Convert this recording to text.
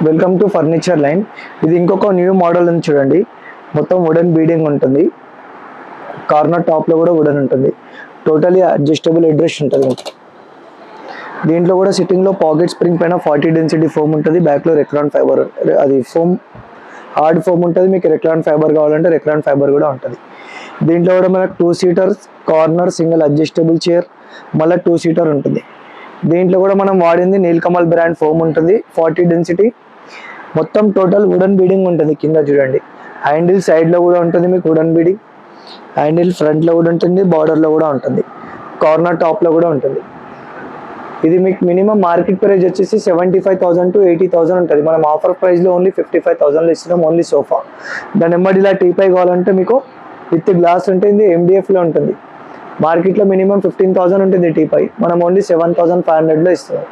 Welcome to furniture line. ఇది ఇంకొక new model ఉంది చూడండి. మొత్తం వుడెన్ బీడింగ్ ఉంటుంది. కార్నర్ టాప్లో కూడా వుడెన్ ఉంటుంది. టోటలీ అడ్జస్టబుల్ అడ్రస్ ఉంటుంది. దీంట్లో కూడా సిట్టింగ్లో పాకెట్ స్ప్రింగ్ పైన 40 డెన్సిటీ ఫోమ్ ఉంటుంది. బ్యాక్లో రెక్లాన్ ఫైబర్, అది ఫోమ్ హార్డ్ ఫోమ్ ఉంటుంది. మీకు రెక్లాన్ ఫైబర్ కావాలంటే రెక్లాన్ ఫైబర్ కూడా ఉంటుంది. దీంట్లో కూడా మనకు 2 seaters, corner, single adjustable chair, మళ్ళీ 2 సీటర్ ఉంటుంది. దీంట్లో కూడా మనం వాడింది నీల్కమల్ బ్రాండ్ ఫోమ్ ఉంటుంది, 40 డెన్సిటీ. మొత్తం టోటల్ వుడెన్ బీడింగ్ ఉంటుంది. కింద చూడండి, హ్యాండిల్ సైడ్లో కూడా ఉంటుంది మీకు వుడెన్ బీడింగ్. హ్యాండిల్ ఫ్రంట్లో కూడా ఉంటుంది, బార్డర్లో కూడా ఉంటుంది, కార్నర్ టాప్లో కూడా ఉంటుంది. ఇది మీకు మినిమం మార్కెట్ ప్రైస్ వచ్చేసి 75,000 to 80,000 ఉంటుంది. మనం ఆఫర్ ప్రైస్లో ఓన్లీ 55,000లో ఇస్తున్నాం, ఓన్లీ సోఫా. దాని నెంబర్ ఇలా టీపై కావాలంటే మీకు విత్ గ్లాస్ ఉంటుంది, MDFలో ఉంటుంది. మార్కెట్లో మినిమం 15,000 ఉంటుంది టీపై, మనం ఓన్లీ 7,500లో ఇస్తున్నాం.